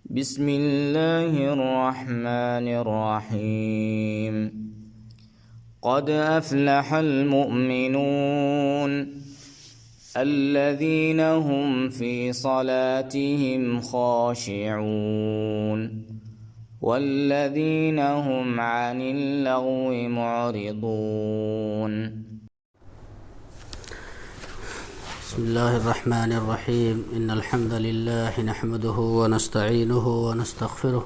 بسم الله الرحمن الرحيم قد أفلح المؤمنون الذين هم في صلاتهم خاشعون والذين هم عن اللغو معرضون بسم الله الرحمن الرحيم إن الحمد لله نحمده ونستعينه ونستغفره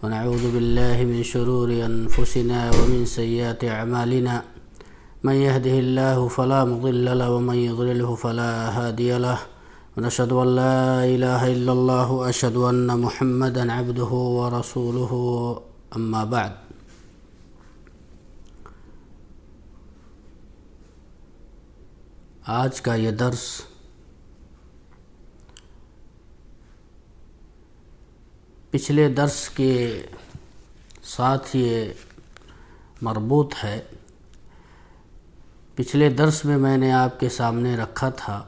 ونعوذ بالله من شرور أنفسنا ومن سيئات أعمالنا من يهده الله فلا مضل له ومن يضلله فلا هادي له ونشهد أن لا إله إلا الله وأشهد أن محمدا عبده ورسوله أما بعد آج کا یہ درس پچھلے درس کے ساتھ یہ مربوط ہے۔ پچھلے درس میں میں نے آپ کے سامنے رکھا تھا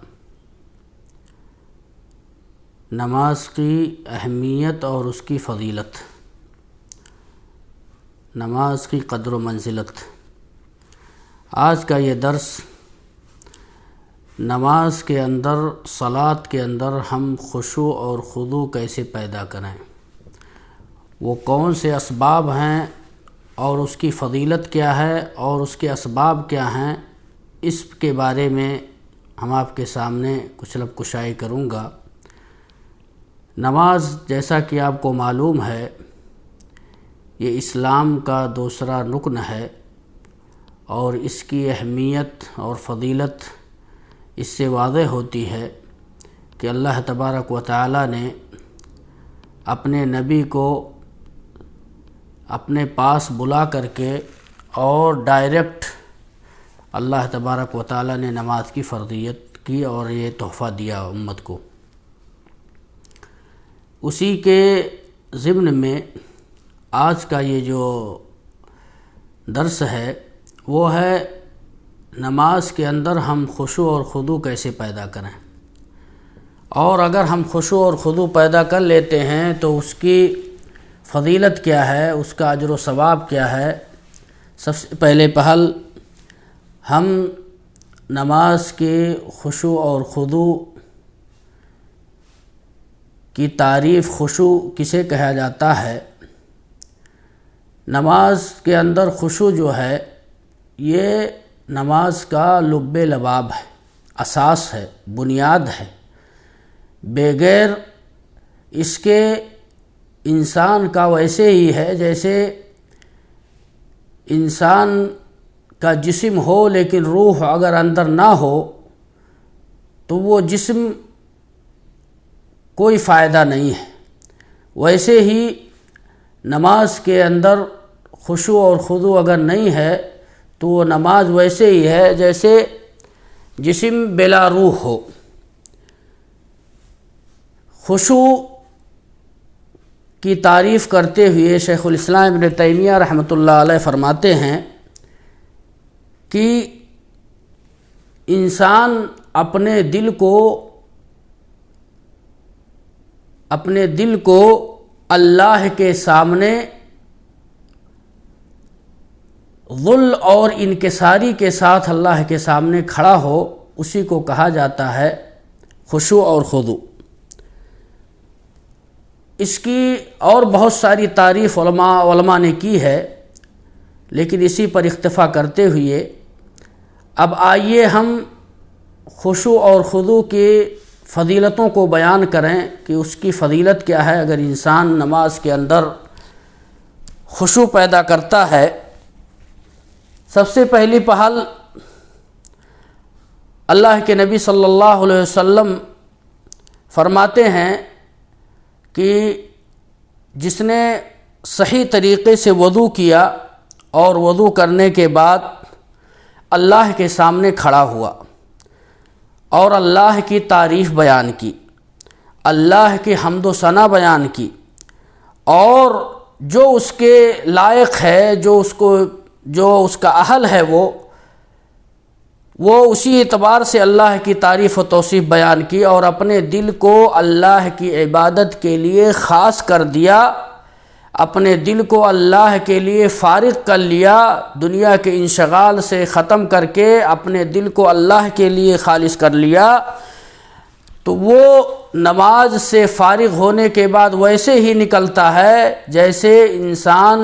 نماز کی اہمیت اور اس کی فضیلت، نماز کی قدر و منزلت۔ آج کا یہ درس نماز کے اندر، صلاۃ کے اندر ہم خشوع اور خضوع کیسے پیدا کریں، وہ کون سے اسباب ہیں اور اس کی فضیلت کیا ہے اور اس کے اسباب کیا ہیں، اس کے بارے میں ہم آپ کے سامنے کچھ لب کشائی کروں گا۔ نماز جیسا کہ آپ کو معلوم ہے یہ اسلام کا دوسرا رکن ہے، اور اس کی اہمیت اور فضیلت اس سے واضح ہوتی ہے کہ اللہ تبارک و تعالی نے اپنے نبی کو اپنے پاس بلا کر کے اور ڈائریکٹ اللہ تبارک و تعالی نے نماز کی فرضیت کی اور یہ تحفہ دیا امت کو۔ اسی کے ضمن میں آج کا یہ جو درس ہے وہ ہے نماز کے اندر ہم خشوع اور خضوع کیسے پیدا کریں، اور اگر ہم خشوع اور خضوع پیدا کر لیتے ہیں تو اس کی فضیلت کیا ہے، اس کا اجر و ثواب کیا ہے۔ سب سے پہلے پہل ہم نماز کے خشوع اور خضوع کی تعریف، خشوع کسے کہا جاتا ہے۔ نماز کے اندر خشوع جو ہے یہ نماز کا لب لباب ہے، اساس ہے، بنیاد ہے۔ بغیر اس کے انسان کا ویسے ہی ہے جیسے انسان کا جسم ہو لیکن روح اگر اندر نہ ہو تو وہ جسم کوئی فائدہ نہیں ہے۔ ویسے ہی نماز کے اندر خشوع اور خضوع اگر نہیں ہے تو وہ نماز ویسے ہی ہے جیسے جسم بلا روح ہو۔ خشوع کی تعریف کرتے ہوئے شیخ الاسلام ابن تیمیہ رحمۃ اللہ علیہ فرماتے ہیں کہ انسان اپنے دل کو اللہ کے سامنے ذل اور انکساری کے ساتھ اللہ کے سامنے کھڑا ہو، اسی کو کہا جاتا ہے خشوع اور خضوع۔ اس کی اور بہت ساری تعریف علماء نے کی ہے، لیکن اسی پر اکتفا کرتے ہوئے اب آئیے ہم خشوع اور خضوع کی فضیلتوں کو بیان کریں کہ اس کی فضیلت کیا ہے اگر انسان نماز کے اندر خشوع پیدا کرتا ہے۔ سب سے پہلی پہل اللہ کے نبی صلی اللہ علیہ وسلم فرماتے ہیں کہ جس نے صحیح طریقے سے وضو کیا اور وضو کرنے کے بعد اللہ کے سامنے کھڑا ہوا اور اللہ کی تعریف بیان کی، اللہ کی حمد و ثنا بیان کی، اور جو اس کے لائق ہے، جو اس کا اہل ہے وہ اسی اعتبار سے اللہ کی تعریف و توصیف بیان کی اور اپنے دل کو اللہ کی عبادت کے لیے خاص کر دیا، اپنے دل کو اللہ کے لیے فارغ کر لیا، دنیا کے انشغال سے ختم کر کے اپنے دل کو اللہ کے لیے خالص کر لیا، تو وہ نماز سے فارغ ہونے کے بعد ویسے ہی نکلتا ہے جیسے انسان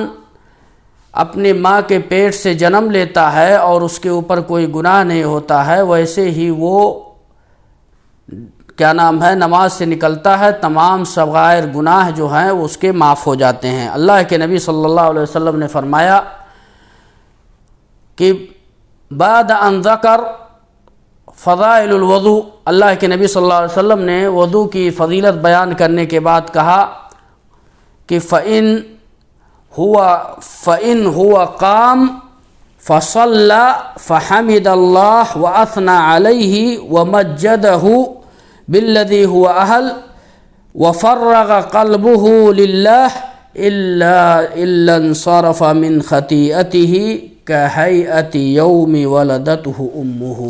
اپنی ماں کے پیٹ سے جنم لیتا ہے اور اس کے اوپر کوئی گناہ نہیں ہوتا ہے، ویسے ہی وہ نماز سے نکلتا ہے، تمام صغائر گناہ جو ہیں وہ اس کے معاف ہو جاتے ہیں۔ اللہ کے نبی صلی اللہ علیہ وسلم نے فرمایا کہ بعد ان ذکر فضائل الوضوء، اللہ کے نبی صلی اللہ علیہ وسلم نے وضو کی فضیلت بیان کرنے کے بعد کہا کہ فَإِنْ هُوَ قَامَ فَصَلَّى فَحَمِدَ اللَّهَ وَأَثْنَى عَلَيْهِ وَمَجَّدَهُ بِالَّذِي هُوَ أَهْلُ وَفَرَّغَ قَلْبُهُ لِلَّهِ إِلَّا انصَرَفَ مِنْ خَطِيئَتِهِ كَهَيْئَةِ يَوْمِ وَلَدَتْهُ أُمُّهُ۔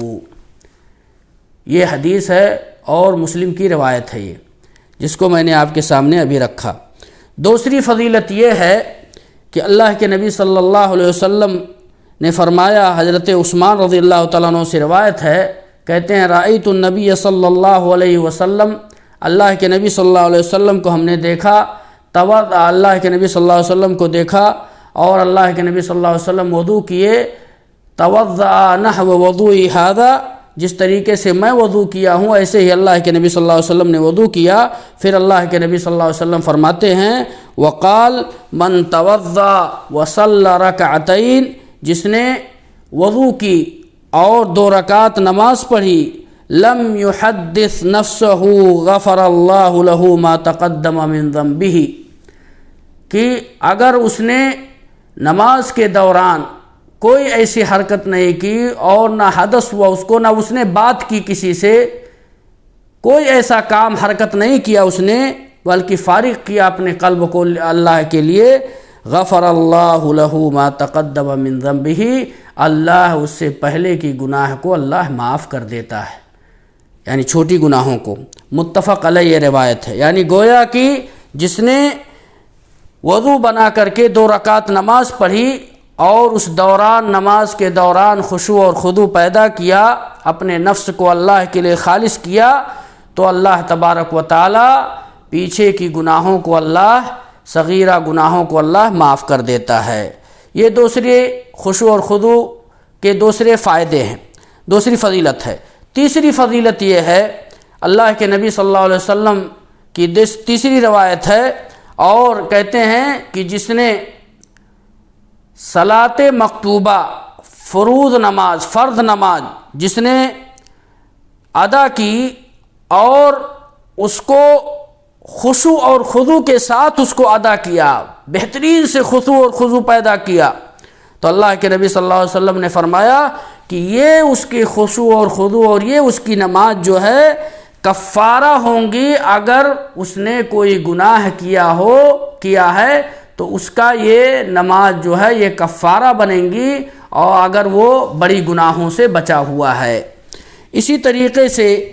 یہ حدیث ہے اور مسلم کی روایت ہے، یہ جس کو میں نے آپ کے سامنے ابھی رکھا۔ دوسری فضیلت یہ ہے کہ اللہ کے نبی صلی اللہ علیہ وسلم نے فرمایا، حضرت عثمان رضی اللہ تعالیٰ عنہ سے روایت ہے، کہتے ہیں رأیت النبی صلی اللہ علیہ وسلم، اللہ کے نبی صلی اللہ علیہ وسلم کو ہم نے دیکھا، اللہ کے نبی صلی اللہ علیہ وسلم کو دیکھا اور اللہ کے نبی صلی اللہ علیہ وسلم وضو کیے، توضأ نحو وضوئی ھذا، جس طریقے سے میں وضو کیا ہوں ایسے ہی اللہ کے نبی صلی اللہ علیہ وسلم نے وضو کیا۔ پھر اللہ کے نبی صلی اللہ علیہ وسلم فرماتے ہیں وقال من توضأ وصلى رکعتین، جس نے وضو کی اور 2 رکعت نماز پڑھی، لم يحدث نفسه غفر اللہ له ما تقدم من ذنبه، کہ اگر اس نے نماز کے دوران کوئی ایسی حرکت نہیں کی اور نہ حدث ہوا اس کو، نہ اس نے بات کی کسی سے، کوئی ایسا کام حرکت نہیں کیا اس نے، بلکہ فارغ کیا اپنے قلب کو اللہ کے لیے، غفر اللہ له ما تقدم من ذنبه، اللہ اس سے پہلے کی گناہ کو اللہ معاف کر دیتا ہے، یعنی چھوٹی گناہوں کو۔ متفق علیہ یہ روایت ہے، یعنی گویا کہ جس نے وضو بنا کر کے 2 رکعت نماز پڑھی اور اس دوران نماز کے دوران خشوع اور خضوع پیدا کیا، اپنے نفس کو اللہ کے لیے خالص کیا، تو اللہ تبارک و تعالی پیچھے کی گناہوں کو اللہ، صغیرہ گناہوں کو اللہ معاف کر دیتا ہے۔ یہ دوسرے خشوع اور خضوع کے دوسرے فائدے ہیں، دوسری فضیلت ہے۔ تیسری فضیلت یہ ہے، اللہ کے نبی صلی اللہ علیہ وسلم کی تیسری روایت ہے اور کہتے ہیں کہ جس نے صلاۃ مکتوبہ، فروض نماز، فرض نماز جس نے ادا کی اور اس کو خشوع اور خضوع کے ساتھ اس کو ادا کیا، بہترین سے خشوع اور خضوع پیدا کیا، تو اللہ کے نبی صلی اللہ علیہ وسلم نے فرمایا کہ یہ اس کی خشوع اور خضوع اور یہ اس کی نماز جو ہے کفارہ ہوں گی، اگر اس نے کوئی گناہ کیا ہے تو اس کا یہ نماز جو ہے یہ کفارہ بنیں گی، اور اگر وہ بڑی گناہوں سے بچا ہوا ہے۔ اسی طریقے سے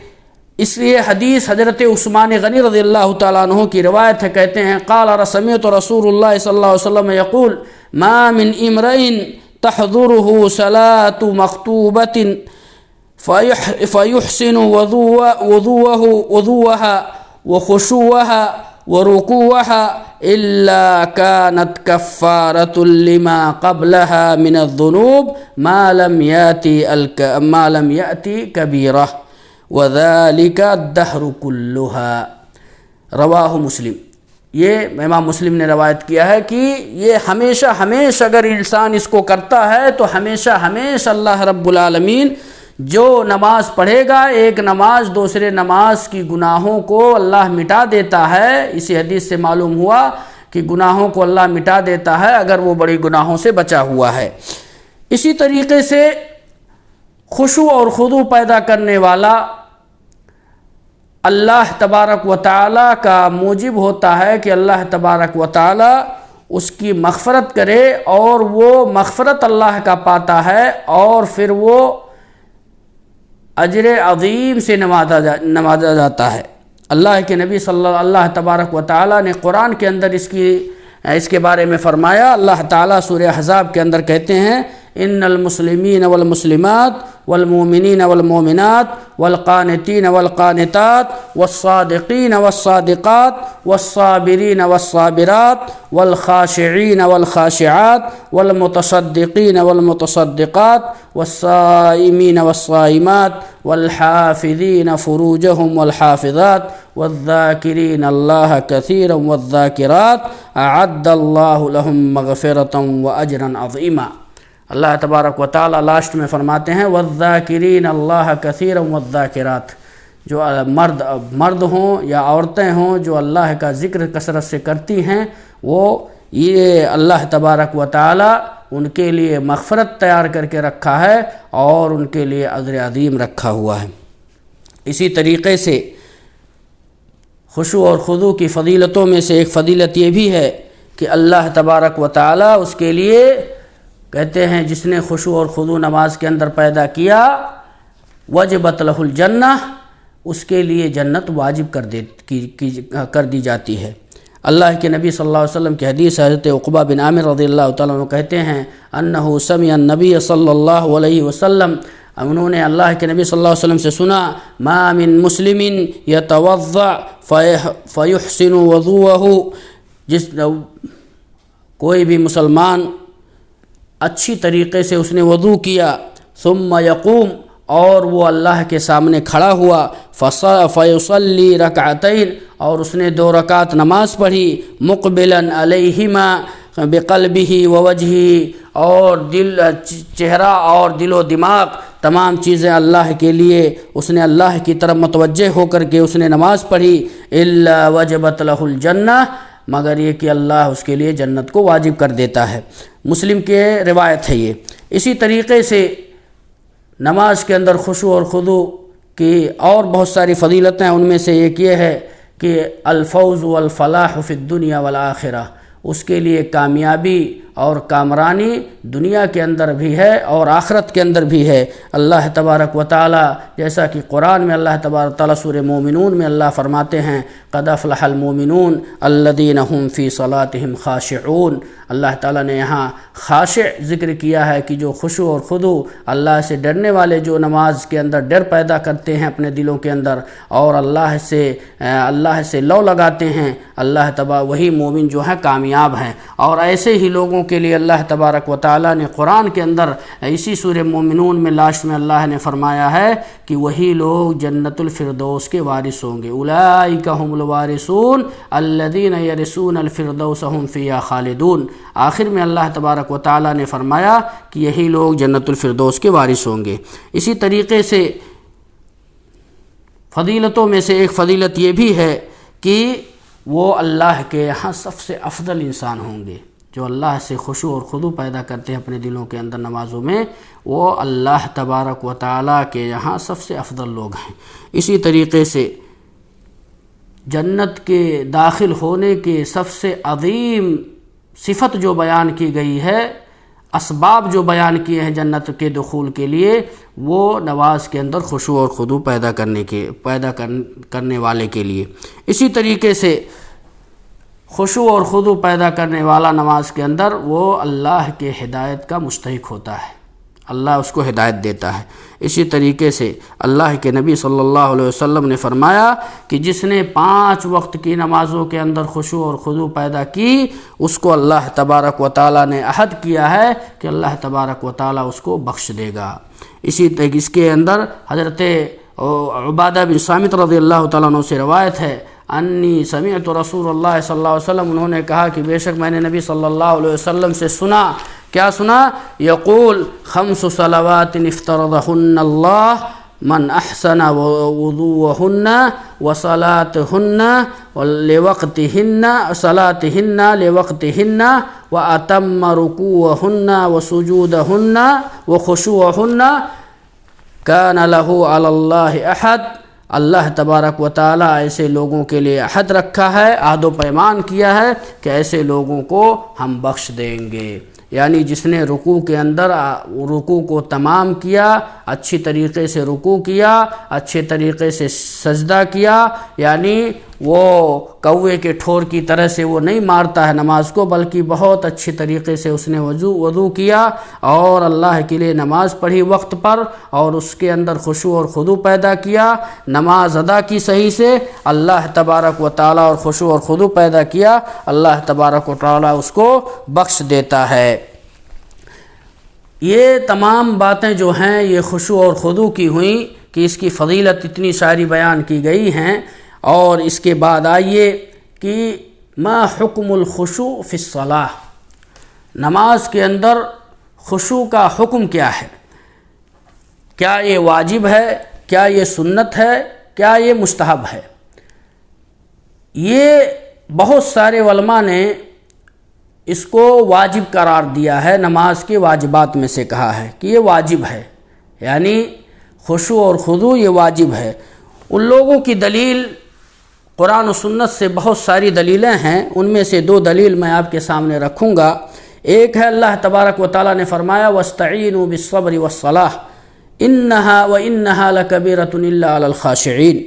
اس لیے حدیث حضرت عثمان غنی رضی اللہ تعالیٰ عنہ کی روایت ہے، کہتے ہیں قال سمعت رسول اللہ صلی اللہ علیہ وسلم یقول ما من امرئ تحضره صلاة مکتوبۃ فيحسن وضوءها وخشوعها وركوعها إلا كانت كفارة لما قبلها من الذنوب ما لم يأتي كبيرة وذلك الدهر كلها، رواہ مسلم۔ یہ امام مسلم نے روایت کیا ہے کہ یہ ہمیشہ اگر انسان اس کو کرتا ہے تو ہمیشہ اللہ رب العالمین جو نماز پڑھے گا، ایک نماز دوسرے نماز کی گناہوں کو اللہ مٹا دیتا ہے۔ اسی حدیث سے معلوم ہوا کہ گناہوں کو اللہ مٹا دیتا ہے اگر وہ بڑی گناہوں سے بچا ہوا ہے۔ اسی طریقے سے خشوع اور خضوع پیدا کرنے والا اللہ تبارک و تعالی کا موجب ہوتا ہے کہ اللہ تبارک و تعالی اس کی مغفرت کرے، اور وہ مغفرت اللہ کا پاتا ہے، اور پھر وہ اجر عظیم سے نوازا جاتا ہے۔ اللہ کے نبی اللہ تبارک و تعالیٰ نے قرآن کے اندر اس کے بارے میں فرمایا۔ اللہ تعالیٰ سورہ احزاب کے اندر کہتے ہیں ان المسلمین والمسلمات والمؤمنین والمؤمنات والقانتین والقانتات والصادقین والصادقات والصابرین والصابرات والخاشعین والخاشعات والمتصدقین والمتصدقات والصائمین والصائمات والحافظین فروجهم والحافظات والذاکرین اللہ کثیرا والذاکرات اعد اللہ لهم مغفرۃ واجرا عظیما۔ اللہ تبارک و تعالیٰ لاسٹ میں فرماتے ہیں والذاکرین اللہ کثیرا والذاکرات، جو مرد ہوں یا عورتیں ہوں جو اللہ کا ذکر کثرت سے کرتی ہیں، وہ یہ اللہ تبارک و تعالیٰ ان کے لیے مغفرت تیار کر کے رکھا ہے اور ان کے لیے اجر عظیم رکھا ہوا ہے۔ اسی طریقے سے خشوع اور خضوع کی فضیلتوں میں سے ایک فضیلت یہ بھی ہے کہ اللہ تبارک و تعالیٰ اس کے لیے کہتے ہیں جس نے خشوع اور خضوع نماز کے اندر پیدا کیا وجبت لہ الجنہ، اس کے لیے جنت واجب کر دی جاتی ہے۔ اللہ کے نبی صلی اللہ علیہ وسلم کی حدیث حضرت عقبہ بن عامر رضی اللہ تعالیٰ عنہ کہتے ہیں انہ سمع النبی صلی اللہ علیہ وسلم، انہوں نے اللہ کے نبی صلی اللہ علیہ وسلم سے سنا ما من مسلم یتوضع فیحسن وضوءہ، کوئی بھی مسلمان اچھی طریقے سے اس نے وضو کیا، ثم یقوم، اور وہ اللہ کے سامنے کھڑا ہوا، فیصلی رکعتین، اور اس نے 2 رکعت نماز پڑھی، مقبلا علیہما بقلبہ ووجہہ، اور چہرہ اور دل و دماغ تمام چیزیں اللہ کے لیے اس نے اللہ کی طرف متوجہ ہو کر کے اس نے نماز پڑھی، الا وجبت لہ الجنہ، مگر یہ کہ اللہ اس کے لیے جنت کو واجب کر دیتا ہے۔ مسلم کے روایت ہے یہ۔ اسی طریقے سے نماز کے اندر خشوع اور خضوع کی اور بہت ساری فضیلتیں، ان میں سے ایک یہ ہے کہ الفوز والفلاح فی الدنیا والآخرہ، اس کے لیے کامیابی اور کامرانی دنیا کے اندر بھی ہے اور آخرت کے اندر بھی ہے۔ اللہ تبارک و تعالی جیسا کہ قرآن میں اللہ تبارک و تعالی سورہ مومنون میں اللہ فرماتے ہیں قد افلح المومنون الذین هم فی صلاتهم خاشعون، اللہ تعالیٰ نے یہاں خاشع ذکر کیا ہے کہ جو خشوع اور خضوع، اللہ سے ڈرنے والے جو نماز کے اندر ڈر پیدا کرتے ہیں اپنے دلوں کے اندر اور اللہ سے لو لگاتے ہیں، اللہ تبارک وہی مومن جو ہے کامیاب ہیں۔ اور ایسے ہی لوگوں کے لیے اللہ تبارک و تعالیٰ نے قرآن کے اندر اسی سورہ مومنون میں لاسٹ میں اللہ نے فرمایا ہے کہ وہی لوگ جنت الفردوس کے وارث ہوں گے، اولئک هم الوارثون الذین یرثون الفردوس هم فیہا خالدون۔ آخر میں اللہ تبارک و تعالیٰ نے فرمایا کہ یہی لوگ جنت الفردوس کے وارث ہوں گے۔ اسی طریقے سے فضیلتوں میں سے ایک فضیلت یہ بھی ہے کہ وہ اللہ کے یہاں سب سے افضل انسان ہوں گے، جو اللہ سے خشوع اور خضوع پیدا کرتے ہیں اپنے دلوں کے اندر نمازوں میں، وہ اللہ تبارک و تعالیٰ کے یہاں سب سے افضل لوگ ہیں۔ اسی طریقے سے جنت کے داخل ہونے کے سب سے عظیم صفت جو بیان کی گئی ہے، اسباب جو بیان کیے ہیں جنت کے دخول کے لیے، وہ نماز کے اندر خشوع اور خضوع پیدا کرنے والے کے لیے۔ اسی طریقے سے خشوع اور خضوع پیدا کرنے والا نماز کے اندر وہ اللہ کے ہدایت کا مستحق ہوتا ہے، اللہ اس کو ہدایت دیتا ہے۔ اسی طریقے سے اللہ کے نبی صلی اللہ علیہ وسلم نے فرمایا کہ جس نے 5 وقت کی نمازوں کے اندر خشوع اور خضوع پیدا کی، اس کو اللہ تبارک و تعالیٰ نے عہد کیا ہے کہ اللہ تبارک و تعالیٰ اس کو بخش دے گا۔ اس کے اندر حضرت عبادہ بن صامت رضی اللہ تعالیٰ عنہ سے روایت ہے انی سمعت رسول اللہ صلی اللہ علیہ وسلم، انہوں نے کہا کہ بے شک میں نے نبی صلی اللہ علیہ وسلم سے سنا، کیا سنا؟ یقول 5 صلوات افترضہن اللہ من احسن وضوءہن وصلاتہن لوقتہن واتم رکوعہن وسجودہن وخشوعہن کان لہ علی اللہ احد۔ اللہ تبارک و تعالیٰ ایسے لوگوں کے لیے عہد رکھا ہے، عہد و پیمان کیا ہے کہ ایسے لوگوں کو ہم بخش دیں گے۔ یعنی جس نے رکوع کے اندر رکوع کو تمام کیا، اچھی طریقے سے رکوع کیا، اچھے طریقے سے سجدہ کیا، یعنی وہ کوے کے ٹھور کی طرح سے وہ نہیں مارتا ہے نماز کو، بلکہ بہت اچھی طریقے سے اس نے وضو کیا اور اللہ کے لیے نماز پڑھی وقت پر، اور اس کے اندر خشوع اور خضوع پیدا کیا، نماز ادا کی صحیح سے، اللہ تبارک و تعالیٰ اور خشوع اور خضوع پیدا کیا، اللہ تبارک و تعالیٰ اس کو بخش دیتا ہے۔ یہ تمام باتیں جو ہیں یہ خشوع اور خضوع کی ہوئیں کہ اس کی فضیلت اتنی ساری بیان کی گئی ہیں۔ اور اس کے بعد آئیے کہ ما حکم الخشوع فی الصلاۃ، نماز کے اندر خشوع کا حکم کیا ہے؟ کیا یہ واجب ہے؟ کیا یہ سنت ہے؟ کیا یہ مستحب ہے؟ یہ بہت سارے علماء نے اس کو واجب قرار دیا ہے، نماز کے واجبات میں سے کہا ہے کہ یہ واجب ہے، یعنی خشوع اور خضوع یہ واجب ہے۔ ان لوگوں کی دلیل قرآن و سنت سے بہت ساری دلیلیں ہیں، ان میں سے 2 دلیل میں آپ کے سامنے رکھوں گا۔ ایک ہے اللہ تبارک و تعالیٰ نے فرمایا وَاسْتَعِینُوا بِالصَّبْرِ وَالصَّلَاةِ إِنَّهَا وَإِنَّهَا لَكَبِيرَةٌ إِلَّا عَلَى الْخَاشِعِينَ۔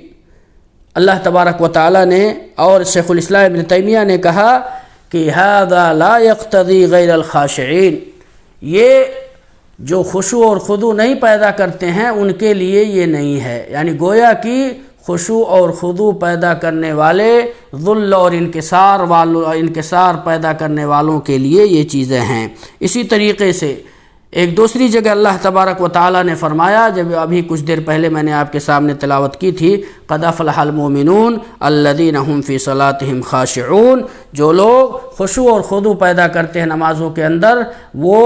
اللہ تبارک و تعالیٰ نے اور شیخ الاسلام ابن تیمیہ نے کہا کہ هَذَا لَا يَقْتَضِي غَيْرَ الْخَاشِعِينَ، یہ جو خشوع اور خضوع نہیں پیدا کرتے ہیں ان کے لیے یہ نہیں ہے، یعنی گویا کہ خشوع اور خضوع پیدا کرنے والے، ذل اور انکسار پیدا کرنے والوں کے لیے یہ چیزیں ہیں۔ اسی طریقے سے ایک دوسری جگہ اللہ تبارک و تعالیٰ نے فرمایا، جب ابھی کچھ دیر پہلے میں نے آپ کے سامنے تلاوت کی تھی، قد افلح المؤمنون الذین هم فی صلاتهم خاشعون، جو لوگ خشوع اور خضوع پیدا کرتے ہیں نمازوں کے اندر وہ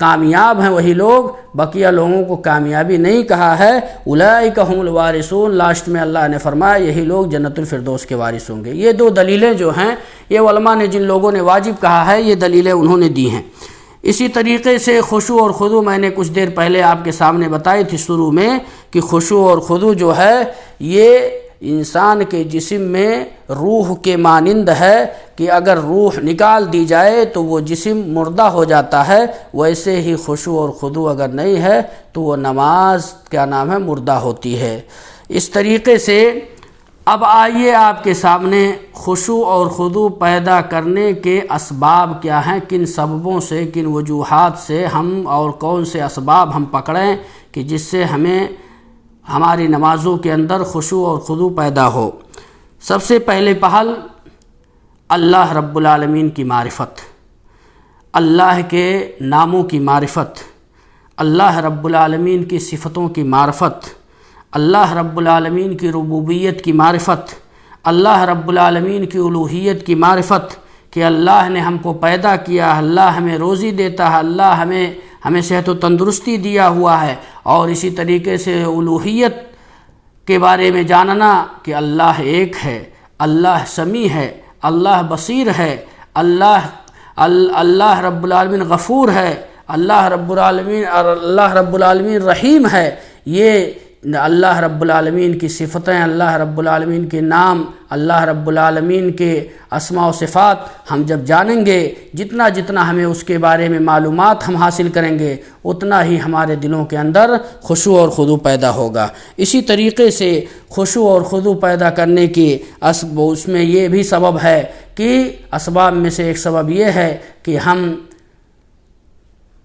کامیاب ہیں، وہی لوگ، بقیہ لوگوں کو کامیابی نہیں کہا ہے۔ اولئک هم الوارثون، لاسٹ میں اللہ نے فرمایا یہی لوگ جنت الفردوس کے وارث ہوں گے۔ یہ 2 دلیلیں جو ہیں یہ علماء نے جن لوگوں نے واجب کہا ہے یہ دلیلیں انہوں نے دی ہیں۔ اسی طریقے سے خشوع اور خضوع میں نے کچھ دیر پہلے آپ کے سامنے بتائی تھی شروع میں کہ خشوع اور خضوع جو ہے یہ انسان کے جسم میں روح کے مانند ہے کہ اگر روح نکال دی جائے تو وہ جسم مردہ ہو جاتا ہے، ویسے ہی خشوع اور خضوع اگر نہیں ہے تو وہ نماز کیا نام ہے مردہ ہوتی ہے۔ اس طریقے سے اب آئیے آپ کے سامنے خشوع اور خضوع پیدا کرنے کے اسباب کیا ہیں، کن سببوں سے، کن وجوہات سے ہم اور کون سے اسباب ہم پکڑیں کہ جس سے ہمیں ہماری نمازوں کے اندر خشوع اور خضوع پیدا ہو۔ سب سے پہلے پہل اللہ رب العالمین کی معرفت، اللہ کے ناموں کی معرفت، اللہ رب العالمین کی صفتوں کی معرفت، اللہ رب العالمین کی ربوبیت کی معرفت، اللہ رب العالمین کی الوہیت کی معرفت کہ اللہ نے ہم کو پیدا کیا، اللہ ہمیں روزی دیتا ہے، اللہ ہمیں صحت و تندرستی دیا ہوا ہے، اور اسی طریقے سے الوہیت کے بارے میں جاننا کہ اللہ ایک ہے، اللہ سمیع ہے، اللہ بصیر ہے، اللہ رب العالمین غفور ہے، اللہ رب العالمین رحیم ہے۔ یہ اللہ رب العالمین کی صفتیں، اللہ رب العالمین کے نام، اللہ رب العالمین کے اسماء و صفات ہم جب جانیں گے، جتنا جتنا ہمیں اس کے بارے میں معلومات ہم حاصل کریں گے اتنا ہی ہمارے دلوں کے اندر خشوع اور خضوع پیدا ہوگا۔ اسی طریقے سے خشوع اور خضوع پیدا کرنے کی اس میں یہ بھی سبب ہے کہ اسباب میں سے ایک سبب یہ ہے کہ ہم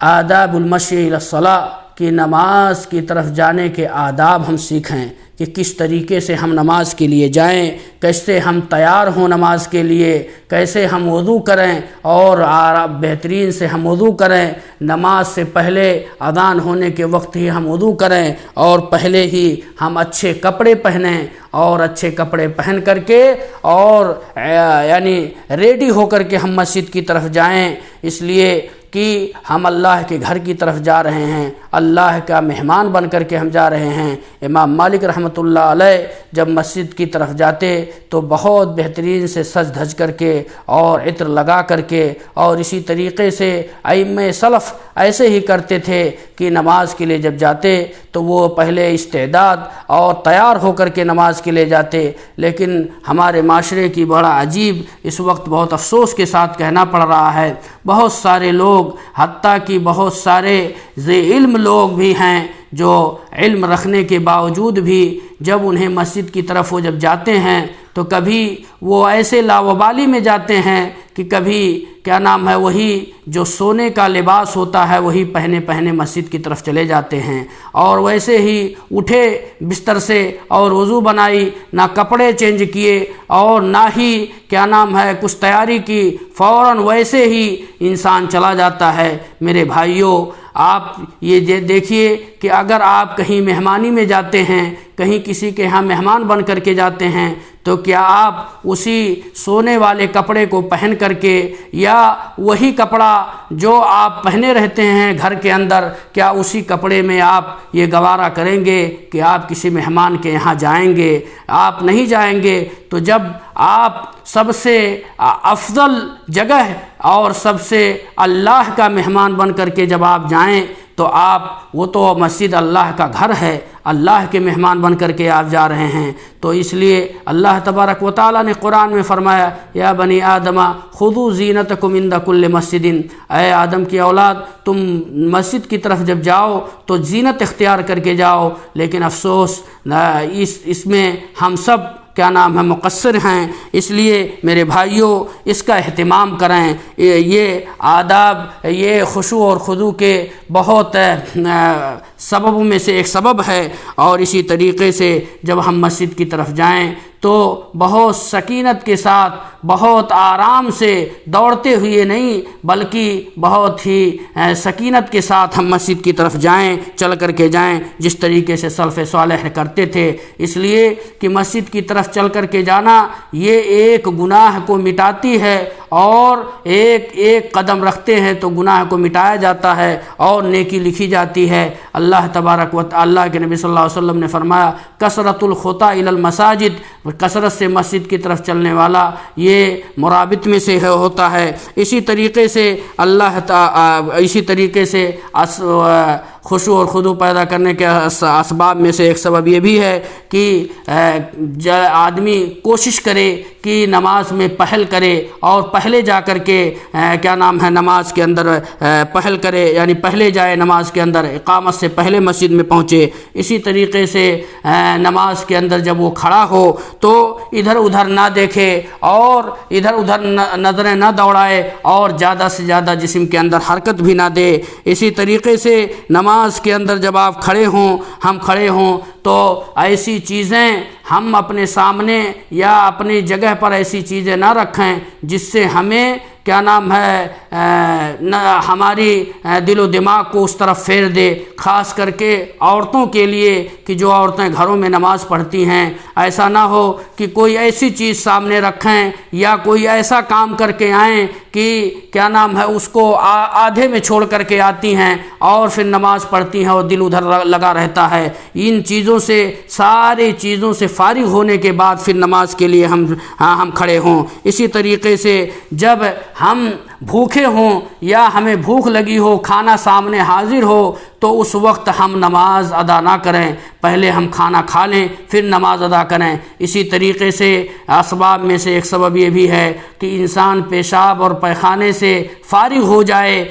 آداب المشی الی الصلاۃ کہ نماز کی طرف جانے کے آداب ہم سیکھیں کہ کس طریقے سے ہم نماز کے لیے جائیں، کیسے ہم تیار ہوں نماز کے لیے، کیسے ہم وضو کریں اور بہترین سے ہم وضو کریں، نماز سے پہلے اذان ہونے کے وقت ہی ہم وضو کریں اور پہلے ہی ہم اچھے کپڑے پہنیں اور اچھے کپڑے پہن کر کے اور یعنی ریڈی ہو کر کے ہم مسجد کی طرف جائیں، اس لیے کہ ہم اللہ کے گھر کی طرف جا رہے ہیں، اللہ کا مہمان بن کر کے ہم جا رہے ہیں۔ امام مالک رحمۃ اللہ علیہ جب مسجد کی طرف جاتے تو بہت بہترین سے سج دھج کر کے اور عطر لگا کر کے، اور اسی طریقے سے ائمہ سلف ایسے ہی کرتے تھے کہ نماز کے لیے جب جاتے تو وہ پہلے استعداد اور تیار ہو کر کے نماز کے لیے جاتے، لیکن ہمارے معاشرے کی بڑا عجیب اس وقت بہت افسوس کے ساتھ کہنا پڑ رہا ہے، بہت سارے لوگ حتیٰ کہ بہت سارے ذی علم لوگ بھی ہیں جو علم رکھنے کے باوجود بھی جب انہیں مسجد کی طرف وہ جب جاتے ہیں تو کبھی وہ ایسے لاوبالی میں جاتے ہیں کہ کبھی وہی جو سونے کا لباس ہوتا ہے وہی پہنے مسجد کی طرف چلے جاتے ہیں، اور ویسے ہی اٹھے بستر سے اور وضو بنائی، نہ کپڑے چینج کیے اور نہ ہی کچھ تیاری کی، فوراً ویسے ہی انسان چلا جاتا ہے۔ میرے بھائیوں، آپ یہ دیکھیے کہ اگر آپ کہیں مہمانی میں جاتے ہیں، کہیں کسی کے ہاں مہمان بن کر کے جاتے ہیں، تو کیا آپ اسی سونے والے کپڑے کو پہن کر کے یا وہی کپڑا جو آپ پہنے رہتے ہیں گھر کے اندر، کیا اسی کپڑے میں آپ یہ گوارا کریں گے کہ آپ کسی مہمان کے یہاں جائیں گے؟ آپ نہیں جائیں گے۔ تو جب آپ سب سے افضل جگہ اور سب سے اللہ کا مہمان بن کر کے جب آپ جائیں تو وہ تو مسجد اللہ کا گھر ہے، اللہ کے مہمان بن کر کے آپ جا رہے ہیں۔ تو اس لیے اللہ تبارک و تعالیٰ نے قرآن میں فرمایا، یا بنی آدم خذوا زینتکم عند کل مسجد، اے آدم کی اولاد تم مسجد کی طرف جب جاؤ تو زینت اختیار کر کے جاؤ۔ لیکن افسوس اس میں ہم سب مقصر ہیں، اس لیے میرے بھائیوں اس کا اہتمام کریں۔ یہ آداب، یہ خشوع اور خضوع کے بہت سببوں میں سے ایک سبب ہے، اور اسی طریقے سے جب ہم مسجد کی طرف جائیں تو بہت سکینت کے ساتھ، بہت آرام سے، دوڑتے ہوئے نہیں بلکہ بہت ہی سکینت کے ساتھ ہم مسجد کی طرف جائیں، چل کر کے جائیں، جس طریقے سے سلف صالح کرتے تھے۔ اس لیے کہ مسجد کی طرف چل کر کے جانا یہ ایک گناہ کو مٹاتی ہے، اور ایک قدم رکھتے ہیں تو گناہ کو مٹایا جاتا ہے اور نیکی لکھی جاتی ہے۔ اللہ تبارک و تعالی کے نبی صلی اللہ علیہ وسلم نے فرمایا، کثرت الخطا الی المساجد، کثرت سے مسجد کی طرف چلنے والا یہ مرابط میں سے ہوتا ہے۔ اسی طریقے سے خشوع اور خضوع پیدا کرنے کے اسباب میں سے ایک سبب یہ بھی ہے کہ آدمی کوشش کرے کہ نماز میں پہل کرے، اور پہلے جا کر کے نماز کے اندر پہل کرے، یعنی پہلے جائے نماز کے اندر، اقامت سے پہلے مسجد میں پہنچے۔ اسی طریقے سے نماز کے اندر جب وہ کھڑا ہو تو ادھر ادھر نہ دیکھے اور ادھر ادھر نظریں نہ دوڑائے، اور زیادہ سے زیادہ جسم کے اندر حرکت بھی نہ دے۔ اسی طریقے سے نماز کے اندر جب آپ ہم کھڑے ہوں تو ایسی چیزیں ہم اپنے سامنے یا اپنی جگہ پر ایسی چیزیں نہ رکھیں جس سے ہمیں ہماری دل و دماغ کو اس طرف پھیر دے۔ خاص کر کے عورتوں کے لیے کہ جو عورتیں گھروں میں نماز پڑھتی ہیں، ایسا نہ ہو کہ کوئی ایسی چیز سامنے رکھیں یا کوئی ایسا کام کر کے آئیں کہ اس کو آدھے میں چھوڑ کر کے آتی ہیں اور پھر نماز پڑھتی ہیں اور دل ادھر لگا رہتا ہے۔ ان چیزوں سے، ساری چیزوں سے فارغ ہونے کے بعد پھر نماز کے لیے ہم کھڑے ہوں۔ اسی طریقے سے جب ہم بھوکے ہوں یا ہمیں بھوک لگی ہو، کھانا سامنے حاضر ہو، تو اس وقت ہم نماز ادا نہ کریں، پہلے ہم کھانا کھا لیں پھر نماز ادا کریں۔ اسی طریقے سے اسباب میں سے ایک سبب یہ بھی ہے کہ انسان پیشاب اور پیخانے سے فارغ ہو جائے،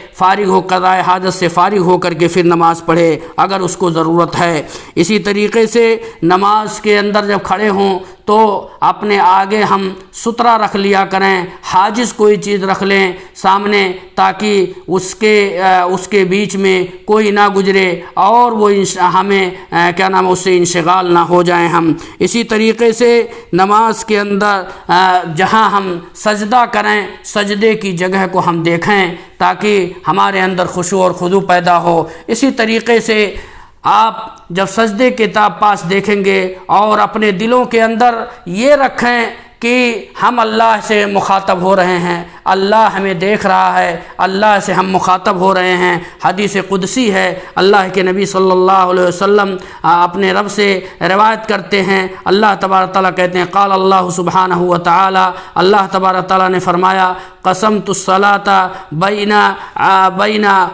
قضاء حاجت سے فارغ ہو کر کے پھر نماز پڑھے اگر اس کو ضرورت ہے۔ اسی طریقے سے نماز کے اندر جب کھڑے ہوں تو اپنے آگے ہم سترا رکھ لیا کریں، حاجز کوئی چیز رکھ لیں سامنے، تاکہ اس کے بیچ میں کوئی نہ گزرے اور وہ ہمیں اس سے انشغال نہ ہو جائیں ہم۔ اسی طریقے سے نماز کے اندر جہاں ہم سجدہ کریں، سجدے کی جگہ کو ہم دیکھیں تاکہ ہمارے اندر خشوع اور خضوع پیدا ہو۔ اسی طریقے سے آپ جب سجدے کے پاس دیکھیں گے اور اپنے دلوں کے اندر یہ رکھیں کہ ہم اللہ سے مخاطب ہو رہے ہیں، اللہ ہمیں دیکھ رہا ہے، اللہ سے ہم مخاطب ہو رہے ہیں۔ حدیث قدسی ہے، اللہ کے نبی صلی اللہ علیہ وسلم اپنے رب سے روایت کرتے ہیں، اللہ تبارک تعالیٰ کہتے ہیں قال اللہ سبحانہ و تعالی، اللہ تبارک تعالیٰ نے فرمایا قسمت الصلاۃ بین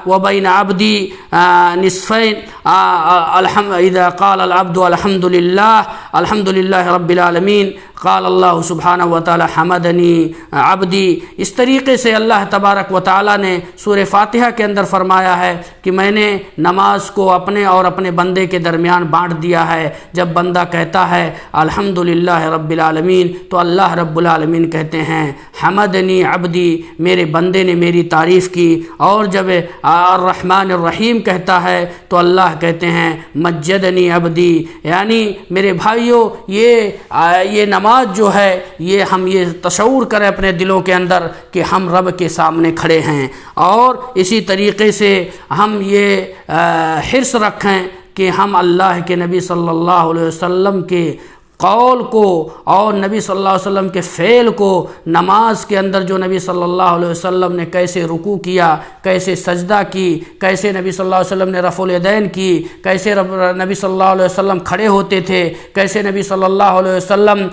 و بین عبدی نصفین اذا قال العبد الحمد للہ رب العالمین قال اللہ سبحانہ و تعالی حمدنی عبدی۔ اس طریقے سے اللہ تبارک و تعالی نے سورہ فاتحہ کے اندر فرمایا ہے کہ میں نے نماز کو اپنے اور اپنے بندے کے درمیان بانٹ دیا ہے۔ جب بندہ کہتا ہے الحمدللہ رب العالمین تو اللہ رب العالمین کہتے ہیں حمدنی عبدی، میرے بندے نے میری تعریف کی۔ اور جب الرحمن الرحیم کہتا ہے تو اللہ کہتے ہیں مجدنی عبدی۔ یعنی میرے بھائیوں، یہ نماز جو ہے، یہ ہم یہ تصور کریں اپنے دلوں کے اندر کہ ہم رب کے سامنے کھڑے ہیں، اور اسی طریقے سے ہم یہ حرص رکھیں کہ ہم اللہ کے نبی صلی اللہ علیہ وسلم کے قول کو اور نبی صلی اللہ علیہ وسلم کے فعل کو، نماز کے اندر جو نبی صلی اللہ علیہ وسلم نے کیسے رکوع کیا، کیسے سجدہ کی، کیسے نبی صلی اللہ علیہ وسلم نے رفع الیدین کی، کیسے نبی صلی اللہ علیہ وسلم کھڑے ہوتے تھے، کیسے نبی صلی اللہ علیہ وسلم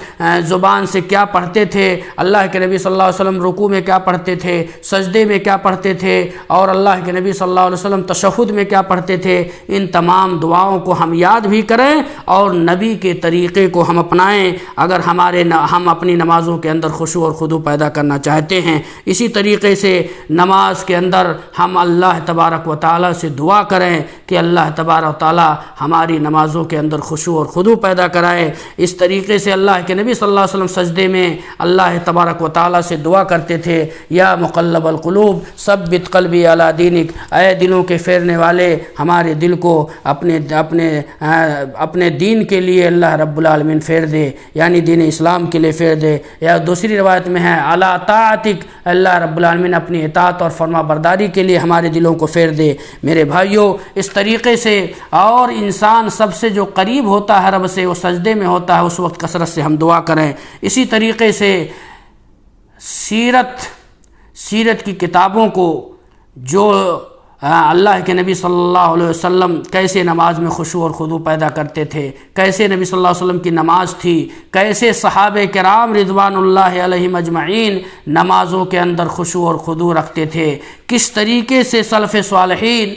زبان سے کیا پڑھتے تھے، اللہ کے نبی صلی اللہ علیہ وسلم رکوع میں کیا پڑھتے تھے، سجدے میں کیا پڑھتے تھے، اور اللہ کے نبی صلی اللہ علیہ وسلم تشہد میں کیا پڑھتے تھے، ان تمام دعاؤں کو ہم یاد بھی کریں اور نبی کے طریقے کو ہم اپنائیں اگر ہم اپنی نمازوں کے اندر خشوع اور خضوع پیدا کرنا چاہتے ہیں۔ اسی طریقے سے نماز کے اندر ہم اللہ تبارک و تعالیٰ سے دعا کریں کہ اللہ تبارک و تعالیٰ ہماری نمازوں کے اندر خشوع اور خضوع پیدا کرائے۔ اس طریقے سے اللہ کے نبی صلی اللہ علیہ وسلم سجدے میں اللہ تبارک و تعالیٰ سے دعا کرتے تھے یا مقلب القلوب ثبت قلبی علی دینک، اے دلوں کے پھیرنے والے ہمارے دل کو اپنے دین کے لیے اللہ رب العالمین پھیر دے، یعنی دین اسلام کے لیے پھیر دے۔ یا دوسری روایت میں ہے علی طاعتک، اللہ رب العالمین اپنی اطاعت اور فرما برداری کے لیے ہمارے دلوں کو پھیر دے۔ میرے بھائیوں، اس طریقے سے اور انسان سب سے جو قریب ہوتا ہے رب سے، وہ سجدے میں ہوتا ہے، اس وقت کثرت سے ہم دعا کریں۔ اسی طریقے سے سیرت کی کتابوں کو، جو اللہ کے نبی صلی اللہ علیہ وسلم کیسے نماز میں خشوع اور خضوع پیدا کرتے تھے، کیسے نبی صلی اللہ علیہ وسلم کی نماز تھی، کیسے صحابہ کرام رضوان اللہ علیہم اجمعین نمازوں کے اندر خشوع اور خضوع رکھتے تھے، کس طریقے سے سلف صالحین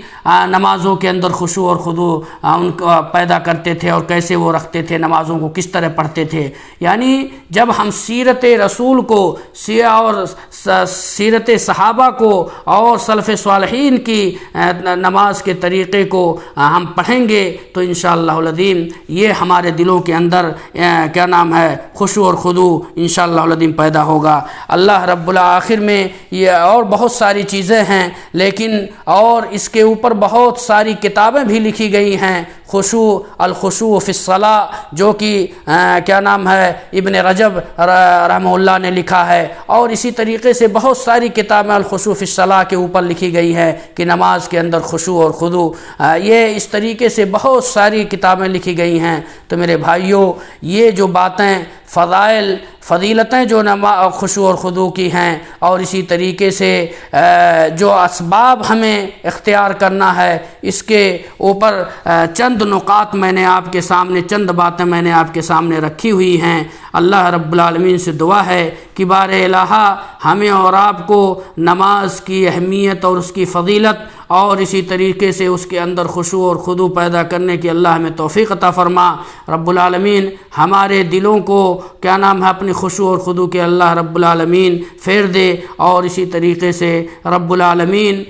نمازوں کے اندر خشوع اور خضوع ان کو پیدا کرتے تھے اور کیسے وہ رکھتے تھے، نمازوں کو کس طرح پڑھتے تھے۔ یعنی جب ہم سیرت رسول کو اور سیرت صحابہ کو اور سلف صالحین کی نماز کے طریقے کو ہم پڑھیں گے تو انشاءاللہ العظیم یہ ہمارے دلوں کے اندر خشوع اور خضوع انشاءاللہ العظیم پیدا ہوگا۔ اللہ رب العالمین میں یہ اور بہت ساری چیزیں ہیں، لیکن اور اس کے اوپر بہت ساری کتابیں بھی لکھی گئی ہیں۔ الخشوع فی الصلاۃ، جو کہ ابن رجب رحمہ اللہ نے لکھا ہے، اور اسی طریقے سے بہت ساری کتابیں الخشوع فی الصلاۃ کے اوپر لکھی گئی ہے کہ نماز کے اندر خشوع اور خضوع، یہ اس طریقے سے بہت ساری کتابیں لکھی گئی ہیں۔ تو میرے بھائیوں، یہ جو باتیں فضیلتیں جو خشوع اور خضوع کی ہیں، اور اسی طریقے سے جو اسباب ہمیں اختیار کرنا ہے، اس کے اوپر چند نقاط میں نے آپ کے سامنے، چند باتیں میں نے آپ کے سامنے رکھی ہوئی ہیں۔ اللہ رب العالمین سے دعا ہے کہ بار الہ ہمیں اور آپ کو نماز کی اہمیت اور اس کی فضیلت اور اسی طریقے سے اس کے اندر خشوع اور خضوع پیدا کرنے کی اللہ ہمیں توفیق عطا فرما۔ رب العالمین ہمارے دلوں کو اپنی خشوع اور خضوع کے اللہ رب العالمین پھیر دے، اور اسی طریقے سے رب العالمین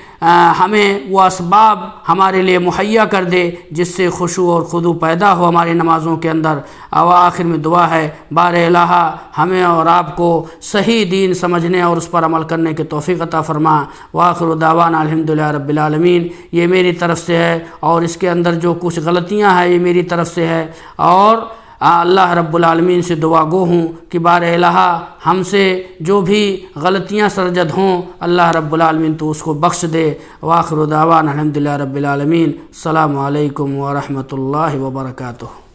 ہمیں وہ اسباب ہمارے لیے مہیا کر دے جس سے خشوع اور خضوع پیدا ہو ہماری نمازوں کے اندر۔ اور آخر میں دعا ہے بار الہ ہمیں اور آپ کو صحیح دین سمجھنے اور اس پر عمل کرنے کی توفیق عطا فرما۔ وآخر دعوانا الحمدللہ رب العالمین۔ یہ میری طرف سے ہے، اور اس کے اندر جو کچھ غلطیاں ہیں یہ میری طرف سے ہے، اور اللہ رب العالمین سے دعا گو ہوں کہ بار الہ ہم سے جو بھی غلطیاں سرزد ہوں اللہ رب العالمین تو اس کو بخش دے۔ وآخر دعوانا الحمدللہ رب العالمین۔ السلام علیکم ورحمۃ اللہ وبرکاتہ۔